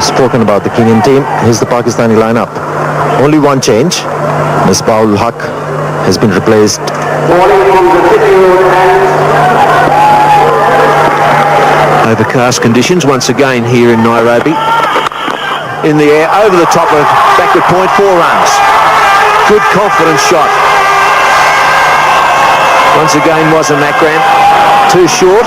We've spoken about the Kenyan team. Here's the Pakistani lineup. Only one change. Misbah-ul Haq has been replaced. Overcast conditions once again here in Nairobi. In the air, over the top of backward point, 4 runs. Good confident shot. Once again was a Makram. Too short.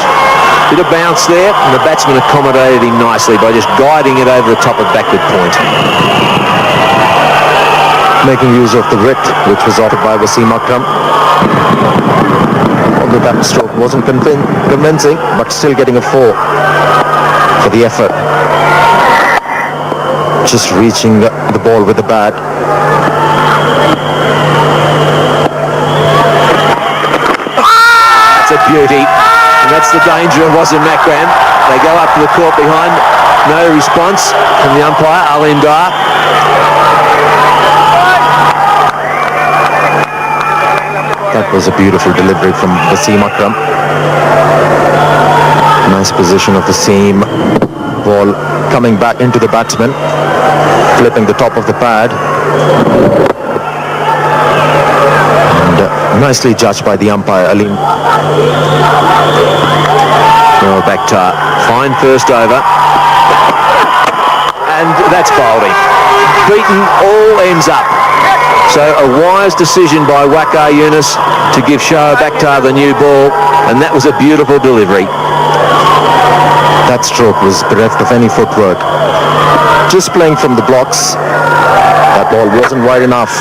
Bit of bounce there, and the batsman accommodated him nicely by just guiding it over the top of backward point. Making use of the writ which was offered by Wasim Akram. Although that stroke wasn't convincing, but still getting a 4 for the effort. Just reaching the ball with the bat. That's a beauty. And that's the danger of Wasim Makram. They go up to the court behind. No response from the umpire, Alim Dar. That was a beautiful delivery from Wasim Akram. Nice position of the seam. Ball coming back into the batsman. Flipping the top of the pad. And nicely judged by the umpire, Alim. Well, Bakhtar, fine first over. And that's bowling. Beaten all ends up. So a wise decision by Waqar Younis to give Shoaib Bakhtar the new ball, and that was a beautiful delivery. That stroke was bereft of any footwork. Just playing from the blocks. That ball wasn't wide enough.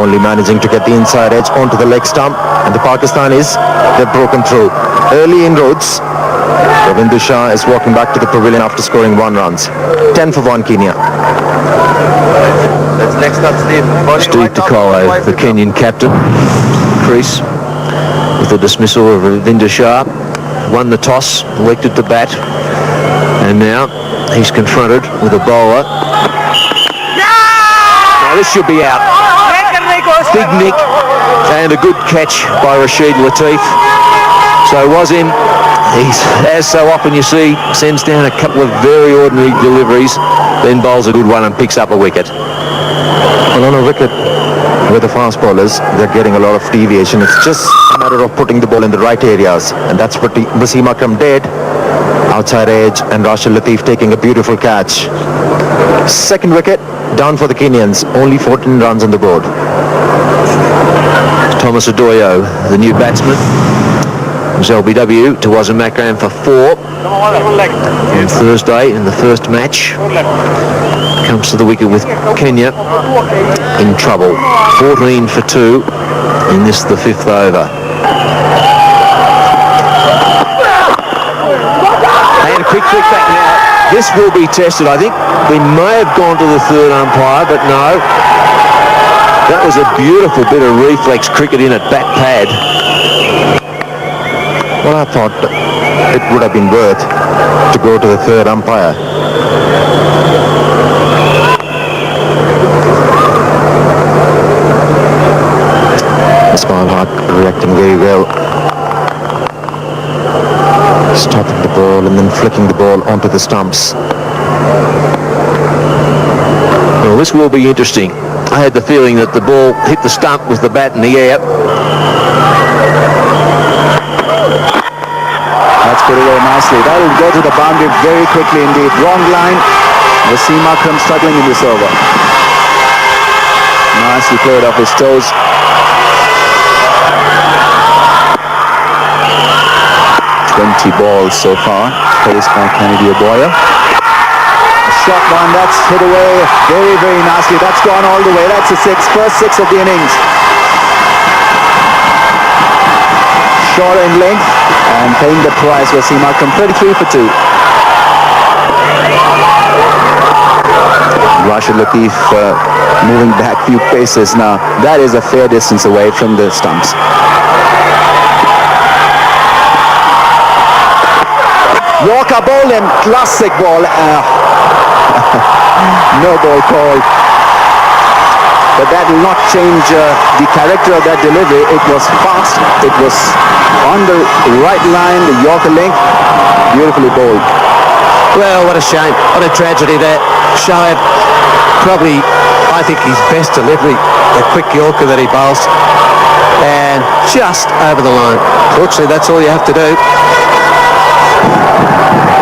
Only managing to get the inside edge onto the leg stump, and the Pakistanis, they've broken through. Early inroads. Ravinder Shah is walking back to the pavilion after scoring 1 run. 10 for 1 Kenya. Next up, Steve Tokolo, the Kenyan captain, crease with the dismissal of Ravinder Shah. Won the toss, elected to bat, and now he's confronted with a bowler. Now this should be out. Big nick and a good catch by Rashid Latif. So Wasim, he's, as so often you see, sends down a couple of very ordinary deliveries, then bowls a good one and picks up a wicket. Well, on a wicket with the fast bowlers, they're getting a lot of deviation. It's just a matter of putting the ball in the right areas, and that's what Wasim Akram did. Outside edge, and Rashid Latif taking a beautiful catch. Second wicket down for the Kenyans. Only 14 runs on the board. Thomas Adoyo, the new batsman. Was LBW to Wasim Makram for 4 on Thursday in the first match. Comes to the wicket with Kenya in trouble. 14 for 2 in this, the 5th over. And a quick flick back now. This will be tested, I think. We may have gone to the third umpire, but no. That was a beautiful bit of reflex cricket in at bat pad. Well, I thought it would have been worth to go to the third umpire. Misbah-ul Haq reacting very well. Stopping the ball and then flicking the ball onto the stumps. Well, this will be interesting. I had the feeling that the ball hit the stump with the bat in the air. That's put away nicely. That will go to the boundary very quickly indeed. Wrong line. Wasim Akram struggling in this over. Nicely played off his toes. 20 balls so far, faced by Kennedy Oboya. A shot one, that's hit away very, very nicely. That's gone all the way. That's a 6, first 6 of the innings. Short in length and paying the price. Wasim Akram 33 for 2. Rashid Latif moving back few paces now. That is a fair distance away from the stumps. Walker ball and classic ball. No ball called. But that will not change the character of that delivery. It was fast. It was on the right line, the Yorker length. Beautifully bowled. Well, what a shame. What a tragedy there. Shoaib, probably, I think, his best delivery, the quick Yorker that he bowls. And just over the line. Fortunately, that's all you have to do.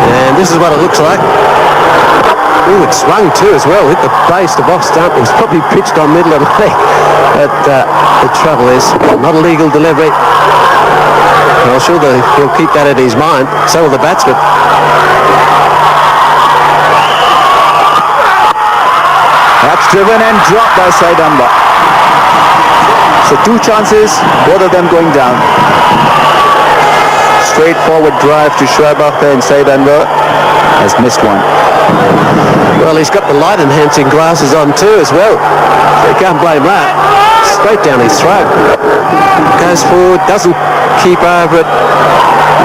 And this is what it looks like. Oh, it swung too as well. Hit the base, the box stump. It was probably pitched on middle of the leg. But the trouble is, not a legal delivery. I'm sure that he'll keep that in his mind. So will the batsman. That's driven and dropped by Said Anwar. So 2 chances, both of them going down. Straightforward drive to Shoaib Akhtar, and Said Anwar has missed one. Well, he's got the light enhancing glasses on too as well. So you can't blame that. Straight down his throat. Goes forward, doesn't keep over it.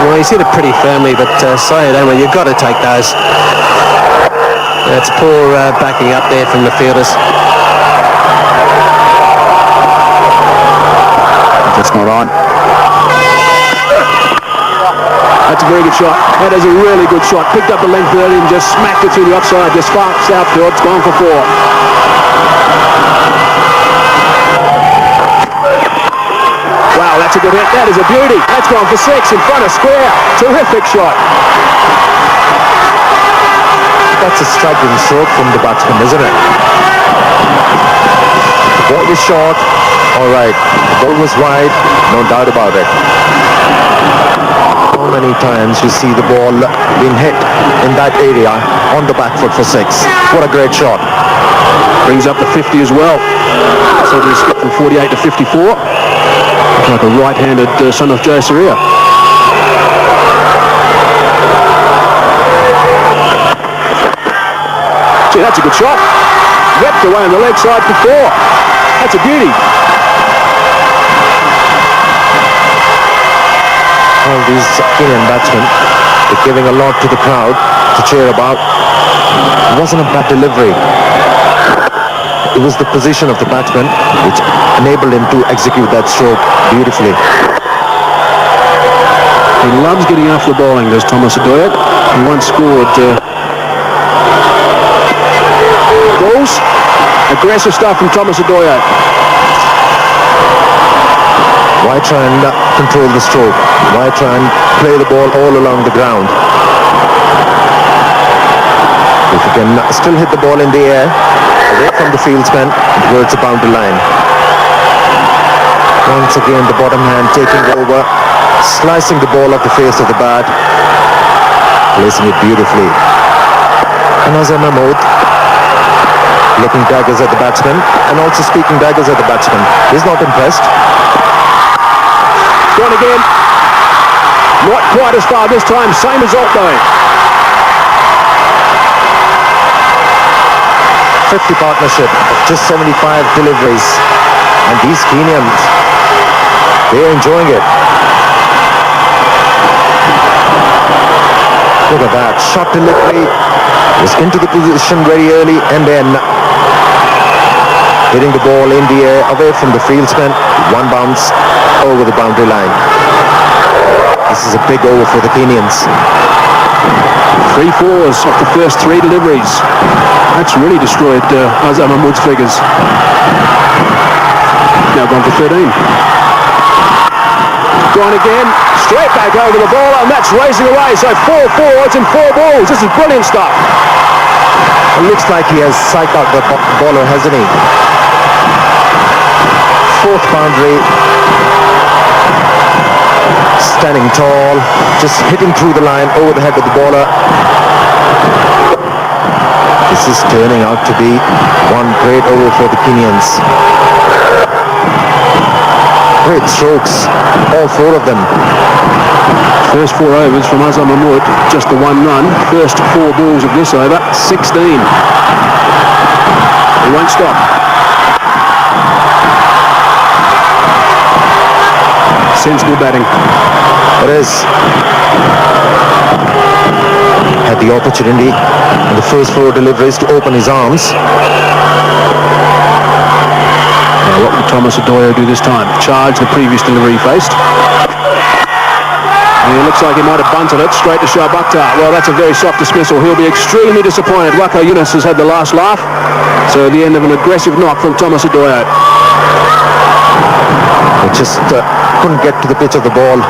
Well, he's hit it pretty firmly, but Said Anwar, you've got to take those. That's poor backing up there from the fielders. Just not on. That's a very good shot. That is a really good shot. Picked up the length early and just smacked it through the offside. Just far south field. It's gone for 4. Wow, that's a good hit. That is a beauty. That's gone for 6 in front of square. Terrific shot. That's a striking stroke from the batsman, isn't it? The ball was short. All right. The ball was wide. No doubt about it. How many times you see the ball being hit in that area on the back foot for 6? What a great shot. Brings up the 50 as well. So we skip from 48 to 54. Looks like a right-handed son of Joe Saria. Gee, that's a good shot. Whipped away on the leg side for 4. That's a beauty. Well, these Kenyan batsmen are giving a lot to the crowd to cheer about. It wasn't a bad delivery. It was the position of the batsman which enabled him to execute that stroke beautifully. He loves getting after the bowling, does Thomas Adoya. He once scored goals. Aggressive stuff from Thomas Adoya. Why try and control the stroke? Why try and play the ball all along the ground? If you can still hit the ball in the air, away from the fieldsman, towards the boundary line. Once again, the bottom hand taking over, slicing the ball off the face of the bat, placing it beautifully. And Azhar Mahmood looking daggers at the batsman and also speaking daggers at the batsman. He's not impressed. Gone again. Not quite as far this time. Same result though. 50 partnership of just 75 deliveries. And these Kenyans, they're enjoying it. Look at that. Shot delivery. Was into the position very early and then hitting the ball in the air away from the fieldsman. One bounce over the boundary line. This is a big over for the Kenyans. 3 fours off the first 3 deliveries. That's really destroyed Azhar Mahmood's figures. Now gone for 13. Gone again. Straight back over the ball, and that's racing away. So 4 forwards and 4 balls. This is brilliant stuff. It looks like he has psyched out the bowler, hasn't he? 4th boundary. Standing tall, just hitting through the line over the head of the bowler. This is turning out to be one great over for the Kenyans. Great strokes, all 4 of them. First 4 overs from Azhar Mahmood, just the 1 run. First 4 balls of this over, 16. He won't stop. Sensible batting. It is. Had the opportunity in the first 4 deliveries to open his arms. Now what will Thomas Adoya do this time? Charge the previous delivery he faced. It looks like he might have bunted it straight to Sharbaktar. Well, that's a very soft dismissal. He'll be extremely disappointed. Wako Younis has had the last laugh. So the end of an aggressive knock from Thomas Adoyo. He just couldn't get to the pitch of the ball.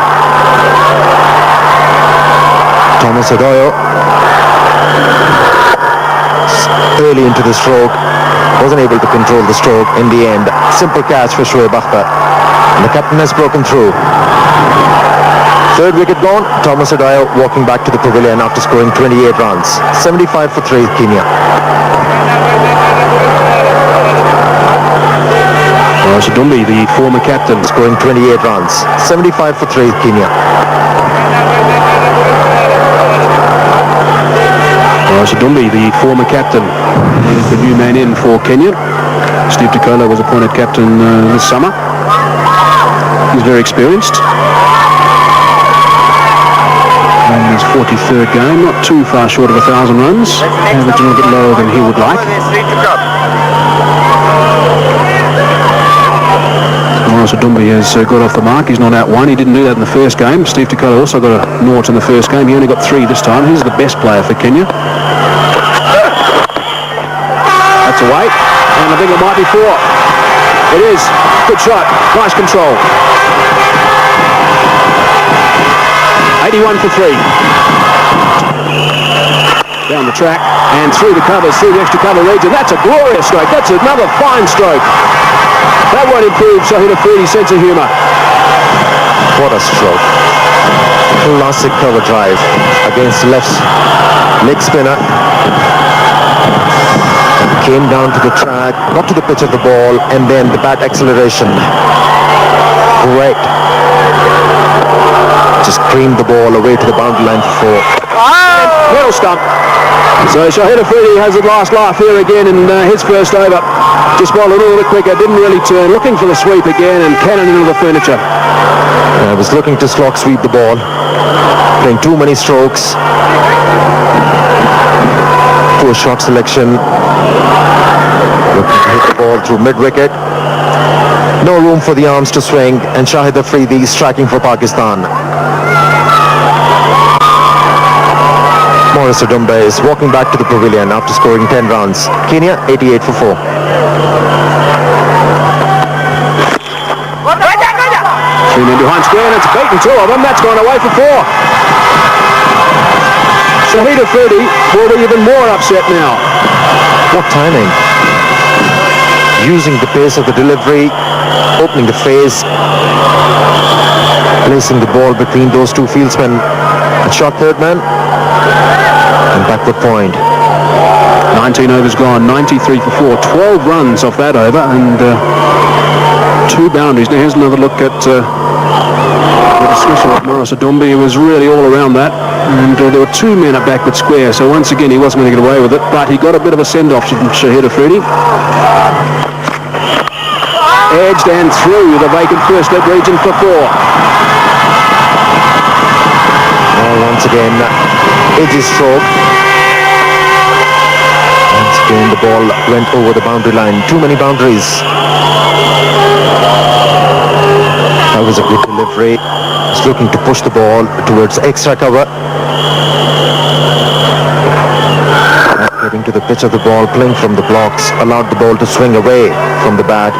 Thomas Adoyo early into the stroke, wasn't able to control the stroke in the end. Simple catch for Shoaib Akhtar. And the captain has broken through. Third wicket gone. Thomas Adoyo walking back to the pavilion after scoring 28 runs. 75 for 3 Kenya. Dumbi, the former captain, Scoring 28 runs. 75 for 3 Kenya. Dumbi, the former captain, is the new man in for Kenya. Steve Tikolo was appointed captain this summer. He's very experienced. And his 43rd game, not too far short of 1,000 runs. Averaging a little bit lower than he would like. Dumbi has got off the mark. He's not out one. He didn't do that in the first game. Steve Tikolo also got a nought in the first game. He only got 3 this time. He's the best player for Kenya. That's away. And I think it might be 4. It is. Good shot. Nice control. 81 for 3. Down the track and through the covers, through the extra cover region. That's a glorious stroke. That's another fine stroke. That won't improve Shahid Afridi's sense of humour. What a stroke. Classic cover drive against the left leg spinner. Came down to the track, got to the pitch of the ball, and then the bat acceleration. Great. Just creamed the ball away to the boundary line for 4. Well stumped. So Shahid Afridi has the last laugh here again in his first over. Just bowled a little bit quicker, didn't really turn, looking for the sweep again and cannon into the furniture. I was looking to slog sweep the ball, playing too many strokes. Poor shot selection. Looking to hit the ball through mid-wicket. No room for the arms to swing, and Shahid Afridi is striking for Pakistan. Morris Odumbe is walking back to the pavilion after scoring 10 runs. Kenya 88 for 4. Three men behind square and it's beaten 2 of them. That's gone away for 4. Shahid Afridi will be even more upset now. What timing. Using the pace of the delivery, opening the face, placing the ball between those 2 fieldsmen. A shot third man. And backward point. 19 overs gone, 93 for 4. 12 runs off that over and 2 boundaries. Now here's another look at the dismissal of Morris Odumbe. He was really all around that. And there were 2 men at backward square. So once again, he wasn't going to get away with it. But he got a bit of a send-off from Shahid Afridi. Edged and through the vacant first slip region for 4. Once again, edgy stroke. Once again, the ball went over the boundary line. Too many boundaries. That was a good delivery. He's looking to push the ball towards extra cover. Getting to the pitch of the ball, playing from the blocks, allowed the ball to swing away from the bat.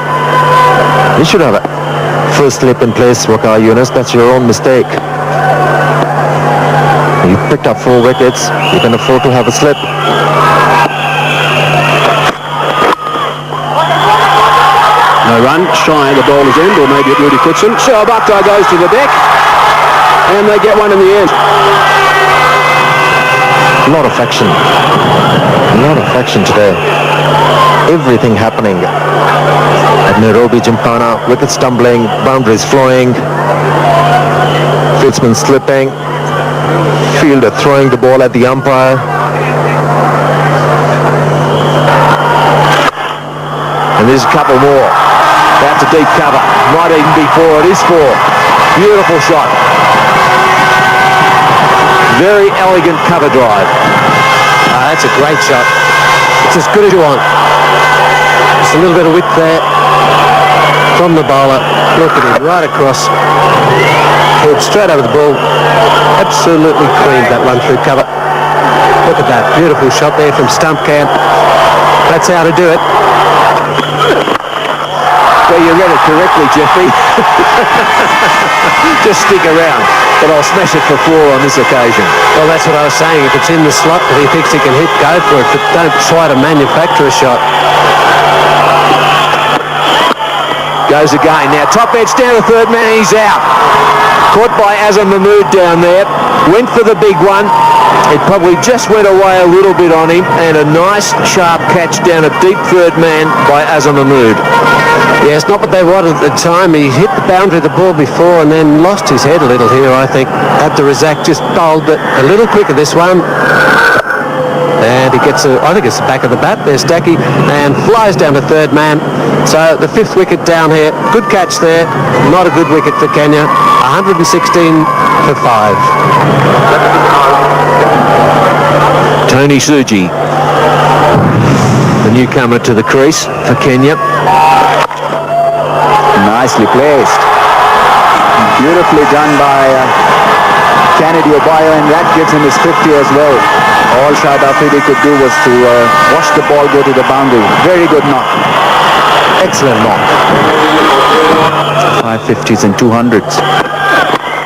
You should have a first slip in place, Waqar Younis. That's your own mistake. You picked up 4 wickets. You can afford to have a slip. No run, shy the bowler's end, or maybe at Rudy Cookson. Shoaib Akhtar goes to the deck, and they get one in the end. A lot of action. A lot of action today. Everything happening at Nairobi Gymkhana. Wickets tumbling, boundaries flowing, fieldsman slipping, fielder throwing the ball at the umpire. And there's a couple more. That's a deep cover. Might even be 4. It is 4. Beautiful shot. Very elegant cover drive. That's a great shot. It's as good as you want. Just a little bit of width there. from the bowler. Look at him, right across. Head straight over the ball. Absolutely cleaned that one through cover. Look at that, beautiful shot there from stump camp. That's how to do it. Well, you read it correctly, Jeffrey. Just stick around, but I'll smash it for 4 on this occasion. Well, that's what I was saying. If it's in the slot that he thinks he can hit, go for it. But don't try to manufacture a shot. Goes again. Now top edge down the third man. He's out. Caught by Azam Mahmood down there. Went for the big one. It probably just went away a little bit on him, and a nice sharp catch down a deep third man by Azam Mahmood. Yeah, it's not what they wanted at the time. He hit the boundary of the ball before and then lost his head a little here, I think. Abdur Razak just bowled it a little quicker this one. And he gets I think it's the back of the bat. There's Stacky, and flies down to third man. So the 5th wicket down here. Good catch there. Not a good wicket for Kenya. 116 for 5. Tony Suji, the newcomer to the crease for Kenya. Nicely placed. Beautifully done by Kennedy Obayo, and that gives him his 50 as well. All Shahid Afridi could do was to watch the ball go to the boundary. Very good knock. Excellent knock. 550s and 200s.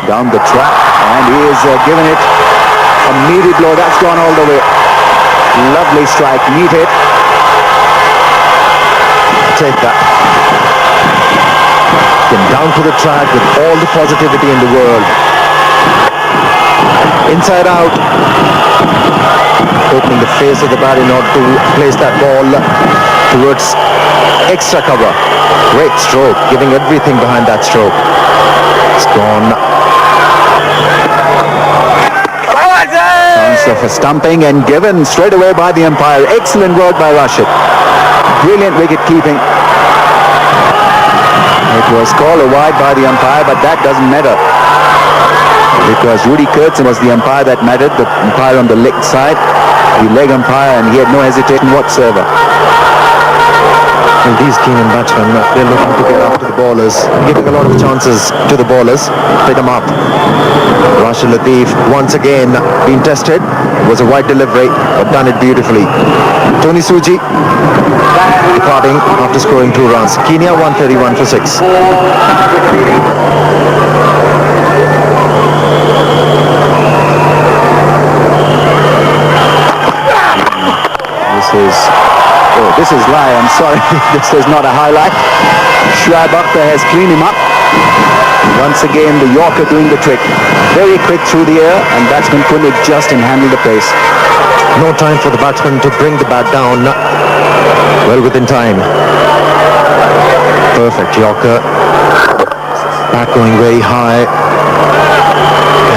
Down the track, and he is giving it a meaty blow. That's gone all the way. Lovely strike, neat hit. Take that. Then down to the track with all the positivity in the world. Inside out. Opening the face of the bat in order to place that ball towards extra cover. Great stroke, giving everything behind that stroke. It's gone. Chance of a stumping and given straight away by the umpire. Excellent work by Rashid. Brilliant wicket keeping. It was called a wide by the umpire, but that doesn't matter. Because Rudy Kurtzen was the umpire that mattered, the umpire on the leg side, the leg umpire, and he had no hesitation whatsoever. And these Kenyan batsmen, they're looking to get after the bowlers, giving a lot of chances to the bowlers, pick them up. Rashid Latif once again being tested. It was a wide delivery, but done it beautifully. Tony Suji departing after scoring 2 runs. Kenya 131 for 6. This is Lai, I'm sorry, this is not a highlight. Shoaib Akhtar has cleaned him up. Once again, the Yorker doing the trick. Very quick through the air, and batsman couldn't adjust and handle the pace. No time for the batsman to bring the bat down. Well within time. Perfect Yorker. Bat going very high.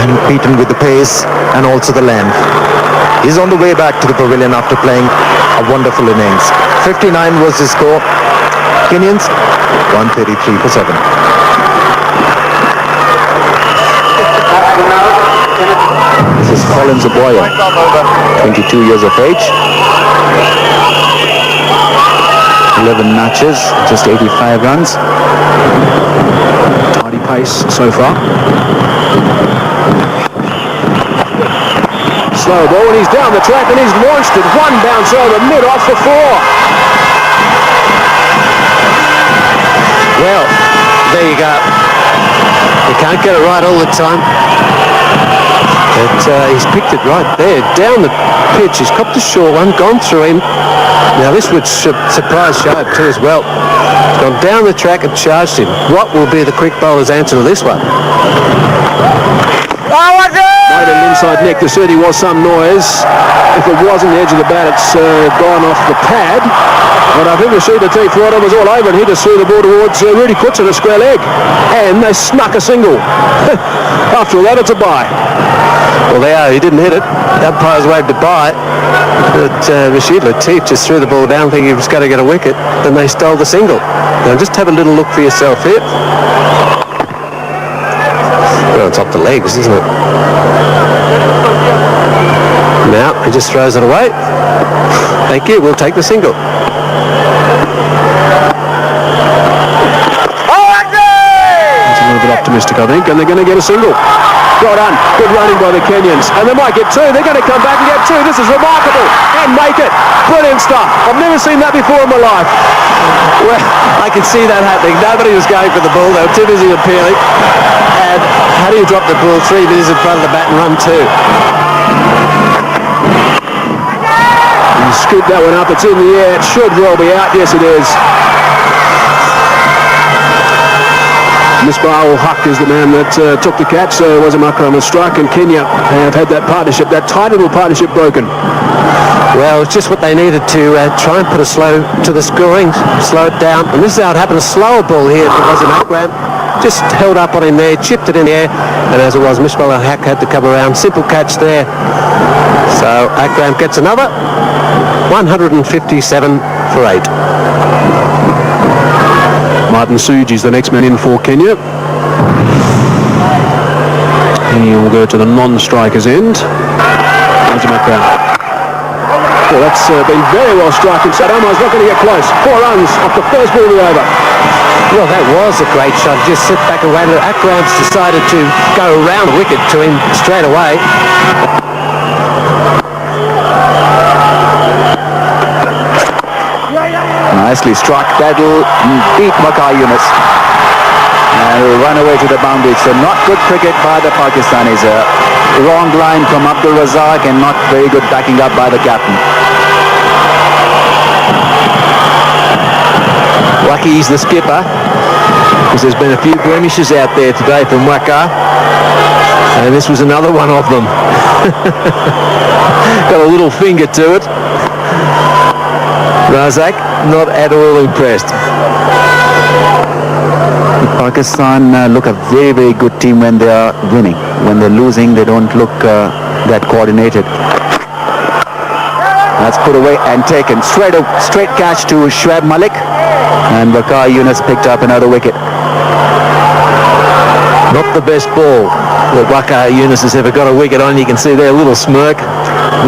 And beaten with the pace and also the length. He's on the way back to the pavilion after playing a wonderful innings. 59 was his score. Kenyans 133 for 7. This is Collins Oboyo, 22 years of age. 11 matches, just 85 runs. Tidy pace so far. Slow ball, and he's down the track, and he's launched it. 1 bounce over mid-off for 4. Well, there you go. You can't get it right all the time. But he's picked it right there, down the pitch. He's copped the short one, gone through him. Now this would surprise Shoaib too as well. He's gone down the track and charged him. What will be the quick bowler's answer to this one? Made an inside neck. There certainly was some noise. If it wasn't the edge of the bat, it's gone off the pad. But I think Rashid Latif Water was all over, and he just threw the ball towards Rudy Kurtzen at a square leg. And they snuck a single. After all that, it's a bye. Well, they are. He didn't hit it. The umpires waved a bye. But Rashid Latif just threw the ball down thinking he was going to get a wicket. Then they stole the single. Now just have a little look for yourself here. Well, it's off the legs, isn't it? Now he just throws it away. Thank you. We'll take the single. optimistic, I think, and they're going to get a single. Well done. Good running by the Kenyans. And they might get two. They're going to come back and get two. This is remarkable. And make it. Brilliant stuff. I've never seen that before in my life. Well, I could see that happening. Nobody was going for the ball. They were too busy appealing. And how do you drop the ball 3 minutes in front of the bat and run two? You scoop that one up. It's in the air. It should well be out. Yes, it is. Misbah Haq is the man that took the catch, so it was a Makram on strike, and Kenya have had that partnership, that tight little partnership broken. Well, it's just what they needed to try and put a slow to the scoring, slow it down. And this is how it happened, a slower ball here. It was an Akram, just held up on him there, chipped it in the air, and as it was, Misbah Haq had to come around. Simple catch there. So Akram gets another 157 for 8. Martin Suji is the next man in for Kenya. He will go to the non-striker's end. Well, that's been very well struck inside. Omar's not going to get close. 4 runs off the first ball of the over. Well, that was a great shot. Just sit back and wait. Akram's decided to go around the wicket to him straight away. Nicely struck. That'll beat Younis and will run away to the boundary. So not good cricket by the Pakistanis. Wrong line from Abdul Razak and not very good backing up by the captain. Lucky he's the skipper, because there's been a few blemishes out there today from Waka, and this was another one of them. Got a little finger to it. Razak not at all impressed. Pakistan look a very, very good team when they are winning. When they're losing, they don't look that coordinated. That's put away and taken. Straight catch to Shoaib Malik, and Waqar Younis picked up another wicket. Not the best ball that Waqar Younis has ever got a wicket on. You can see there a little smirk.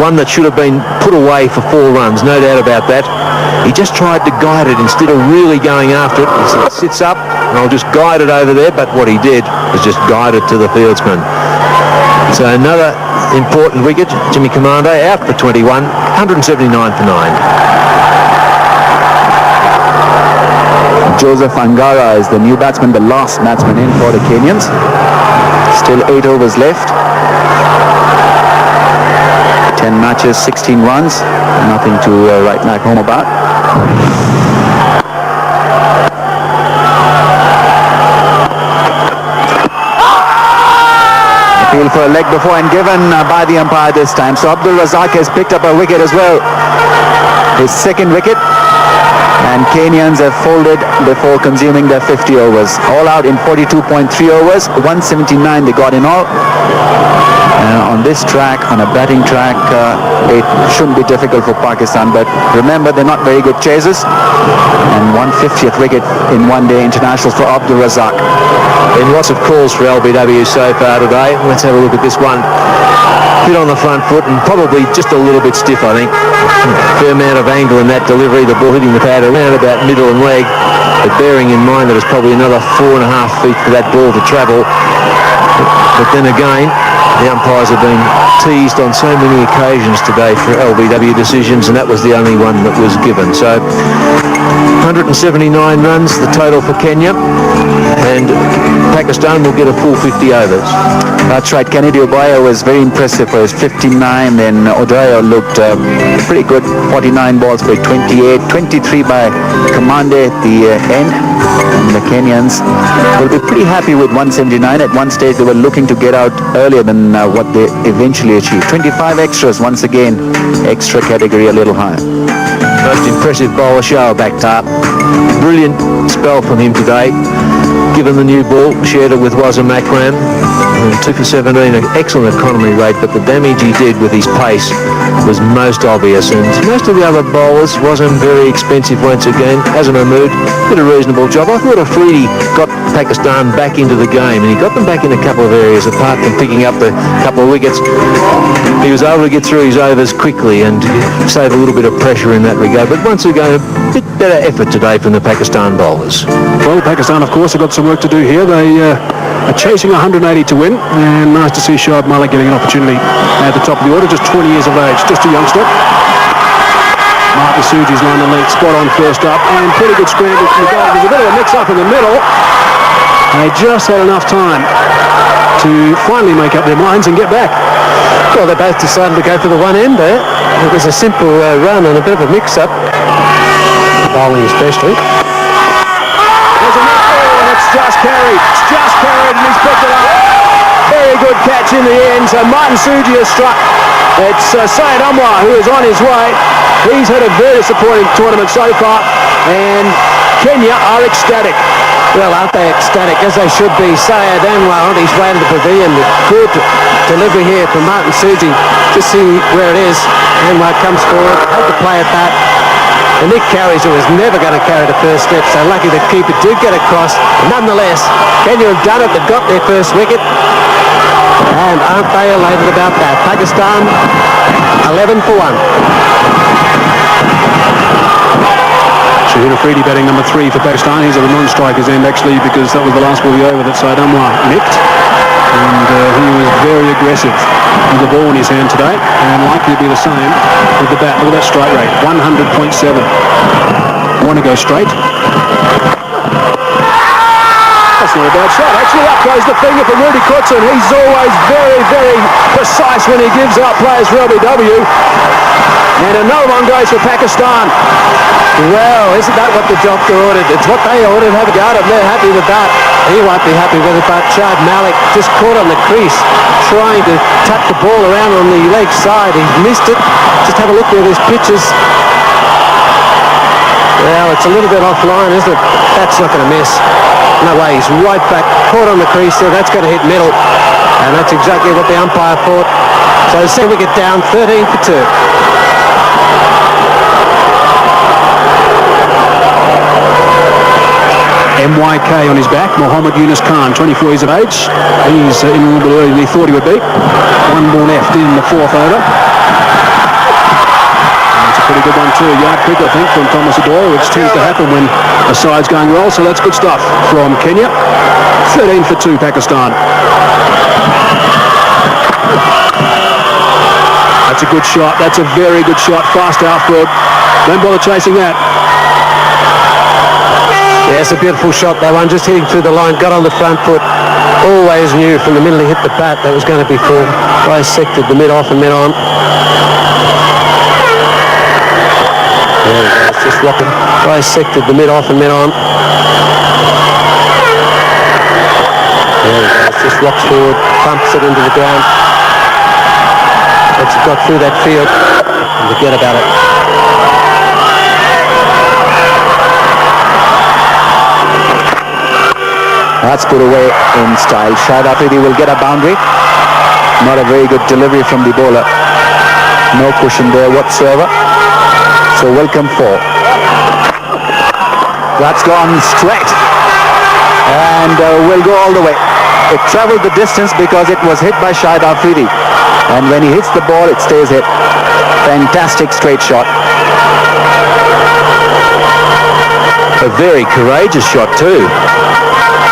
One that should have been put away for 4 runs, no doubt about that. He just tried to guide it instead of really going after it. He said, sits up and I'll just guide it over there, but what he did was just guide it to the fieldsman. So another important wicket. Jimmy Commando out for 21, 179 for 9. Joseph Angara is the new batsman, the last batsman in for the Kenyans. Still 8 overs left. 10 matches, 16 runs. Nothing to write back home about. Appeal for a leg before and given by the umpire this time. So Abdul Razak has picked up a wicket as well. His second wicket. And Kenyans have folded before consuming their 50 overs. All out in 42.3 overs. 179 they got in all. On this track, on a batting track, it shouldn't be difficult for Pakistan, but remember they're not very good chasers. And 150th wicket in one-day internationals for Abdul Razak. Been lots of calls for LBW so far today. Let's have a look at this one. Hit on the front foot and probably just a little bit stiff, I think. Fair amount of angle in that delivery. The ball hitting the pad around about middle and leg, but bearing in mind that it's probably another 4.5 feet for that ball to travel. But then again, the umpires have been teased on so many occasions today for LBW decisions, and that was the only one that was given. So 179 runs, the total for Kenya, and Pakistan will get a full 50 overs. That's right. Kennedy Obayo was very impressive for his 59. Then Odayo looked pretty good. 49 balls for 28. 23 by Kamande at the end. And the Kenyans will be pretty happy with 179. At one stage, they were looking to get out earlier than what they eventually achieved. 25 extras, once again, extra category a little higher. Most impressive bowler show back top. Brilliant spell from him today. Given the new ball, shared it with Wazir Makram. 2 for 17, an excellent economy rate, but the damage he did with his pace was most obvious. And most of the other bowlers wasn't very expensive once again. Azam Mahmood did a reasonable job. I thought Afridi got Pakistan back into the game, and he got them back in a couple of areas, apart from picking up a couple of wickets. He was able to get through his overs quickly and save a little bit of pressure in that regard. But once again, a bit better effort today from the Pakistan bowlers. Well, Pakistan, of course, have got some work to do here. They are chasing 180 to win, and nice to see Shoaib Malik getting an opportunity at the top of the order, just 20 years of age, just a youngster. Martin Suji's line and length, spot on first up, and pretty good scramble from the goal. There's a bit of a mix-up in the middle. They just had enough time to finally make up their minds and get back. Well, they both decided to go for the one end there. It was a simple run and a bit of a mix-up. Bowling especially. There's a net ball, and it's just carried. It's just carried, and he's picked it up. Very good catch in the end. So Martin Suji has struck. It's Syed Anwar who is on his way. He's had a very disappointing tournament so far, and Kenya are ecstatic. Well, aren't they ecstatic, as they should be. Syed Anwar on his way to the pavilion. Good delivery here from Martin Suji. To see where it is. Anwar comes forward, had to play at that. And Nick Carries, who was never going to carry the first step, so lucky the keeper did get across. Nonetheless, Kenya have done it. They've got their first wicket. And aren't they elated about that? Pakistan, 11 for 1. Shahid Afridi batting number 3 for Pakistan. He's at the non-striker's end, actually, because that was the last ball of the over that Syed Anwar nicked. And he was very aggressive with the ball in his hand today, and likely to be the same with the bat. Look at that strike rate, 100.7. Want to go straight? That's not a bad shot. Actually, up goes the finger from Rudy Kotzen. He's always very, very precise when he gives up players for LBW. And another one goes for Pakistan. Well, isn't that what the doctor ordered? It's what they ordered. Have a go at it. They're happy with that. He won't be happy with it, but Shahid Malik just caught on the crease, trying to tap the ball around on the leg side. He missed it. Just have a look where his pitches. Well, it's a little bit offline, isn't it? That's not going to miss. No way, he's right back, caught on the crease there. That's going to hit middle. And that's exactly what the umpire thought. So the second wicket down, 13 for 2. MYK on his back, Mohammed Younis Khan, 24 years of age. He's in a little bit earlier than he thought he would be. One ball left in the 4th over. That's a pretty good one too. Yard quick, I think, from Thomas Adoy, which tends to happen when a side's going well. So that's good stuff from Kenya. 13 for 2, Pakistan. That's a good shot. That's a very good shot. Fast outfield. Don't bother chasing that. Yeah, it's a beautiful shot, that one, just hitting through the line, got on the front foot. Always knew from the minute he hit the bat that was going to be full. Bisected the mid-off and mid-on. There we go, it's just rocking. Bisected the mid-off and mid-on. There we go, it's just rocks forward, pumps it into the ground. Once it got through that field, forget about it. That's put away in style. Shahid Afridi will get a boundary. Not a very good delivery from the bowler. No cushion there whatsoever. So welcome 4. That's gone straight. And will go all the way. It traveled the distance because it was hit by Shahid Afridi. And when he hits the ball, it stays hit. Fantastic straight shot. A very courageous shot too,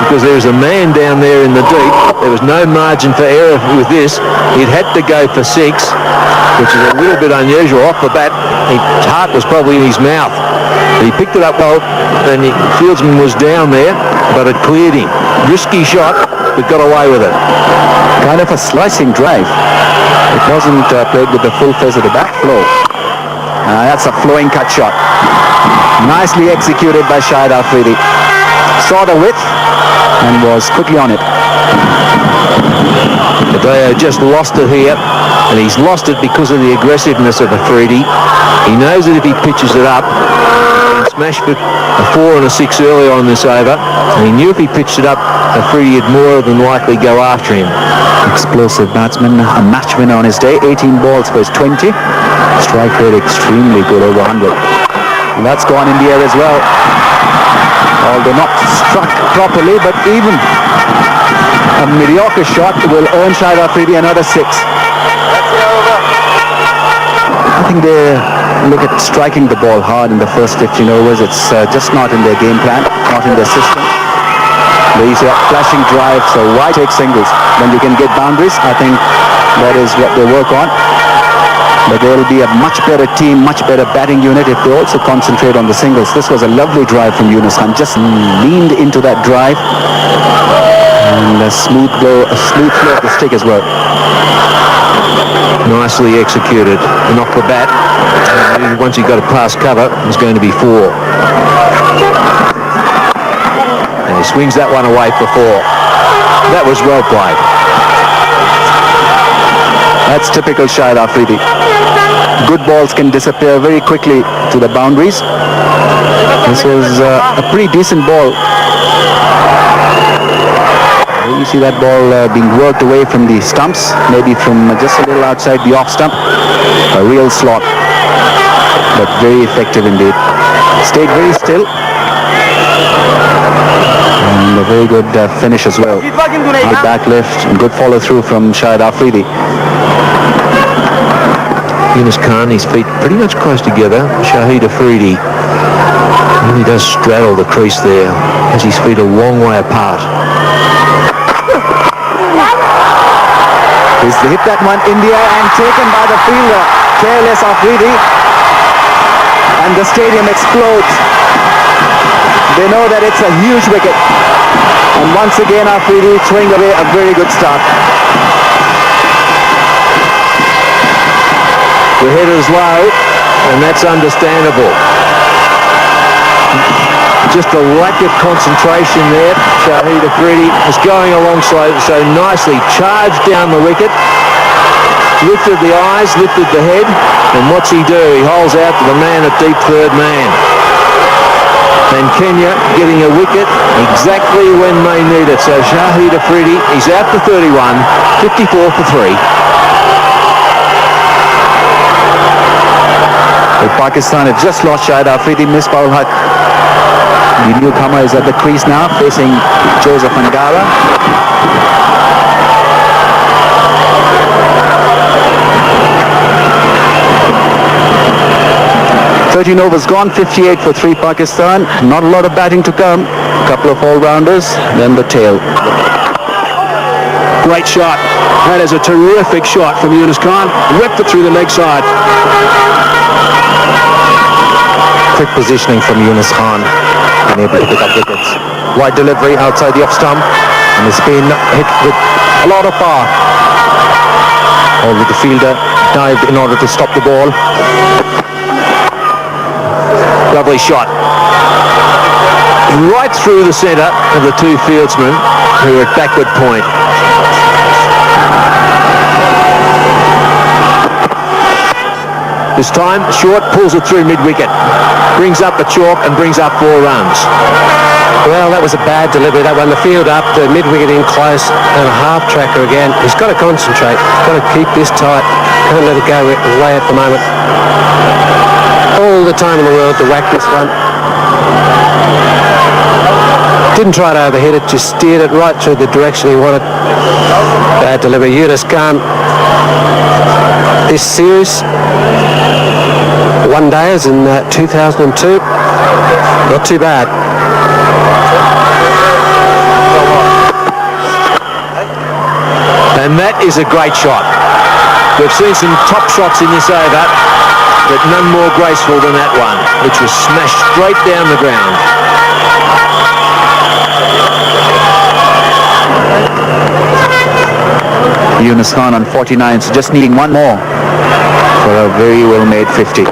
because there was a man down there in the deep. There was no margin for error with this. He'd had to go for 6, which is a little bit unusual off the bat. His heart was probably in his mouth. He picked it up well, and the fieldsman was down there, but it cleared him. Risky shot, but got away with it. Kind of a slicing drive. It wasn't played with the full face of the back flow. That's a flowing cut shot. Nicely executed by Shahid Afridi. Saw the width and was quickly on it. They just lost it here, and he's lost it because of the aggressiveness of Afridi. He knows that if he pitches it up, he can smash for a 4 and a 6 early on this over, and he knew if he pitched it up, Afridi would more than likely go after him. Explosive batsman, a match winner on his day. 18 balls for his 20. Strike rate extremely good, over 100. And that's gone in the air as well. Although not struck properly, but even a mediocre shot will earn Shahid Afridi another 6. I think they look at striking the ball hard in the first 15 overs. It's just not in their game plan, not in their system. These are flashing drives, so why take singles when you can get boundaries? I think that is what they work on. But they will be a much better team, much better batting unit if they also concentrate on the singles. This was a lovely drive from Younis Khan, just leaned into that drive. And a smooth flow of the stick as well. Nicely executed. Knock the bat. And once he got a pass cover, it was going to be 4. And he swings that one away for 4. That was well played. That's typical Shahid Afridi. Good balls can disappear very quickly to the boundaries. This was a pretty decent ball. You see that ball being worked away from the stumps, maybe from just a little outside the off stump. A real slot, but very effective indeed. Stayed very still. And a very good finish as well. Good back lift and good follow through from Shahid Afridi. Younis Khan, his feet pretty much close together. Shahid Afridi really does straddle the crease there, has his feet a long way apart. He's hit that one in the air and taken by the fielder. Careless Afridi. And the stadium explodes. They know that it's a huge wicket. And once again Afridi throwing away a very good start. The head is low, and that's understandable. Just a lack of concentration there. Shahid Afridi is going alongside so nicely, charged down the wicket, lifted the eyes, lifted the head, and what's he do? He holds out to the man at deep third man. And Kenya getting a wicket exactly when they need it. So Shahid Afridi, he's out for 31, 54 for 3. Well, Pakistan have just lost Shahid Afridi, Misbah-ul Haq. The newcomer is at the crease now, facing Joseph Angara. "13 overs gone, 58 for 3 Pakistan. Not a lot of batting to come. A couple of all-rounders, then the tail." Great shot. That is a terrific shot from Younis Khan. Ripped it through the leg side. Quick positioning from Younis Khan, and able to pick up wickets. Wide delivery outside the off stump, and it's been hit with a lot of power. Although the fielder dived in order to stop the ball. Lovely shot. Right through the centre of the 2 fieldsmen who are at backward point. This time, short, pulls it through mid-wicket. Brings up the chalk and brings up 4 runs. Well, that was a bad delivery. That one, the field up, the mid-wicket in close, and a half-tracker again. He's got to concentrate. He's got to keep this tight. Can't let it go away at the moment. All the time in the world to whack this one. Didn't try to overhit it, just steered it right through the direction he wanted. Bad delivery. Younis Khan. This series, 1 day is in 2002. Not too bad. And that is a great shot. We've seen some top shots in this over, but none more graceful than that one, which was smashed straight down the ground. Younis Khan on 49, so just needing one more for a very well-made 50. Oh,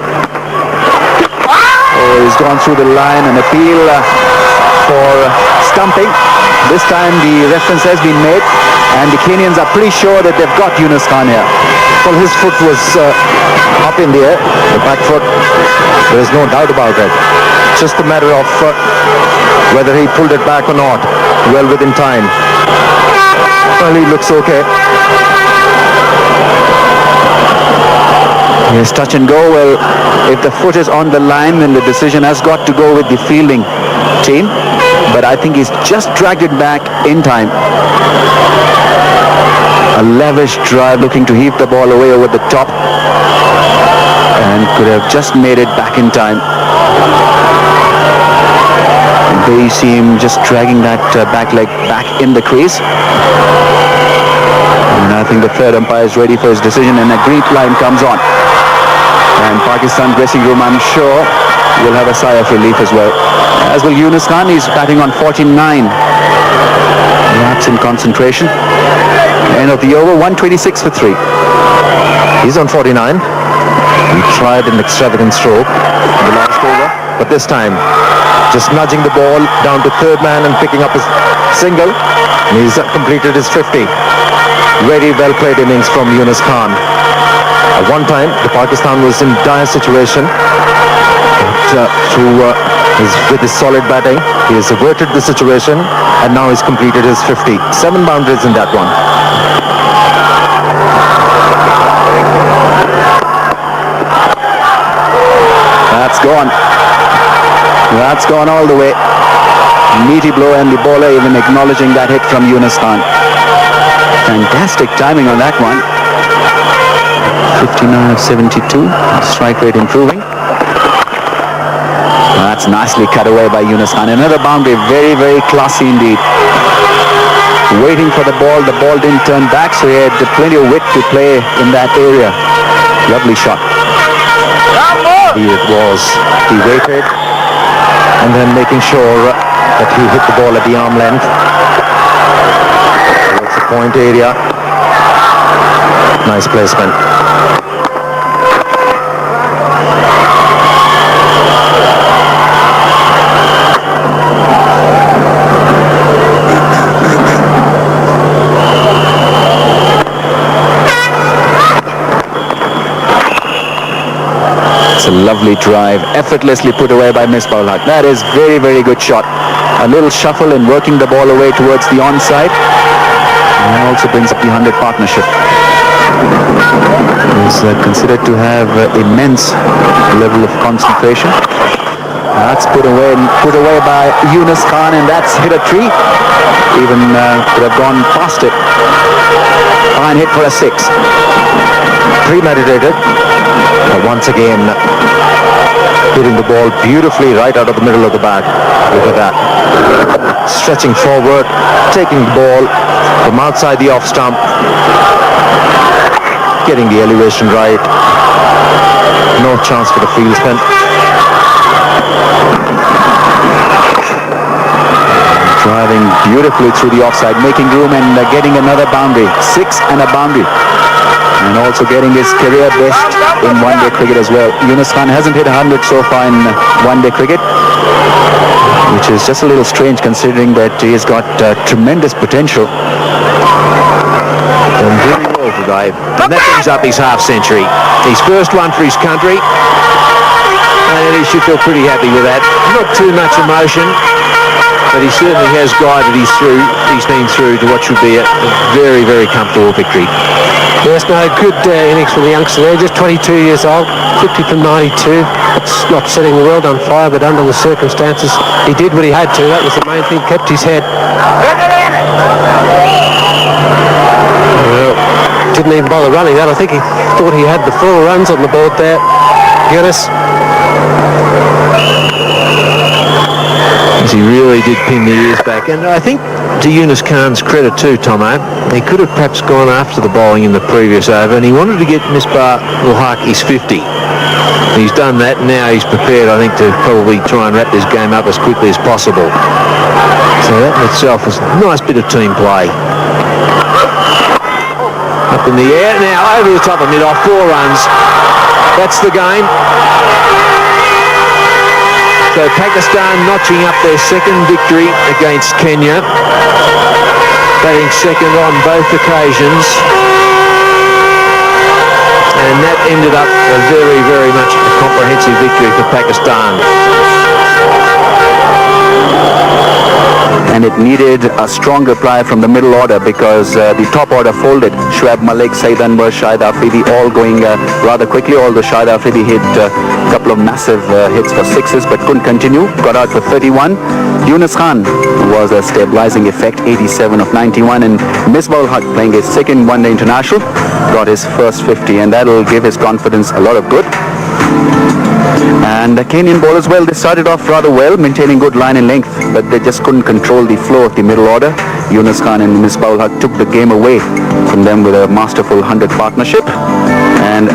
he's gone through the line, an appeal for stumping. This time the reference has been made, and the Kenyans are pretty sure that they've got Younis Khan here. Well, his foot was up in the air, the back foot. There is no doubt about it. Just a matter of whether he pulled it back or not. Well within time. Well, he looks okay. Yes, touch and go. Well, if the foot is on the line, then the decision has got to go with the fielding team. But I think he's just dragged it back in time. A lavish drive, looking to heave the ball away over the top, and could have just made it back in time. There you see him just dragging that back leg back in the crease. And I think the third umpire is ready for his decision, and a green line comes on. And Pakistan dressing room, I'm sure, will have a sigh of relief as well. As will Younis Khan. He's batting on 49. Lapse in concentration. End of the over, 126 for 3. He's on 49. He tried an extravagant stroke in the last over, but this time just nudging the ball down to third man and picking up his single. And he's completed his 50. Very well played innings from Younis Khan. At one time, the Pakistan was in dire situation. But with his solid batting, he has averted the situation, and now he's completed his 50. 7 boundaries in that one. That's gone. That's gone all the way. Meaty blow, and the bowler even acknowledging that hit from Younis Khan. Fantastic timing on that one. 59 of 72. Strike rate improving. That's nicely cut away by Younis Khan. Another boundary. Very, very classy indeed. Waiting for the ball. The ball didn't turn back, so he had plenty of width to play in that area. Lovely shot. It was. He waited and then making sure that he hit the ball at the arm length towards the point area. Nice placement. A lovely drive, effortlessly put away by Misbah-ul Haq. That is very, very good shot. A little shuffle and working the ball away towards the onside. And also brings up the 100 partnership. He's considered to have immense level of concentration. That's put away by Younis Khan, and that's hit a tree. Even could have gone past it. Fine hit for a 6. Premeditated. Once again, hitting the ball beautifully right out of the middle of the bat. Look at that. Stretching forward, taking the ball from outside the off stump, getting the elevation right. No chance for the field spin. Driving beautifully through the offside, making room and getting another boundary. 6 and a boundary. And also getting his career best in one-day cricket as well. Younis Khan hasn't hit 100 so far in one-day cricket, which is just a little strange considering that he has got tremendous potential. Done really well today. And that brings up his half-century. His first one for his country. And he should feel pretty happy with that. Not too much emotion, but he certainly has guided his team through to what should be a very, very comfortable victory. Yes, no, good innings from the youngster there, just 22 years old, 50 from 92. It's not setting the world on fire, but under the circumstances, he did what he had to. That was the main thing, kept his head. Well, didn't even bother running that. I think he thought he had the 4 runs on the board there. Younis. He really did pin the ears back, and I think to Younis Khan's credit too, Tomo, he could have perhaps gone after the bowling in the previous over, and he wanted to get Misbah-ul Haq his 50. He's done that, and now he's prepared, I think, to probably try and wrap this game up as quickly as possible. So that in itself was a nice bit of team play. Up in the air, now over the top of mid-off, 4 runs. That's the game. So Pakistan notching up their second victory against Kenya, batting second on both occasions, and that ended up a very, very much a comprehensive victory for Pakistan. And it needed a strong reply from the middle order because the top order folded. Shoaib Malik, Saeed Anwar, Shahid Afridi all going rather quickly, although Shahid Afridi hit a couple of massive hits for 6s but couldn't continue. Got out for 31. Younis Khan was a stabilizing effect, 87 of 91, and Misbah-ul Haq playing his second one-day international got his first 50, and that will give his confidence a lot of good. And the Kenyan bowlers, well, they started off rather well, maintaining good line and length, but they just couldn't control the flow of the middle order. Younis Khan and Misbah-ul-Haq took the game away from them with a masterful 100 partnership. And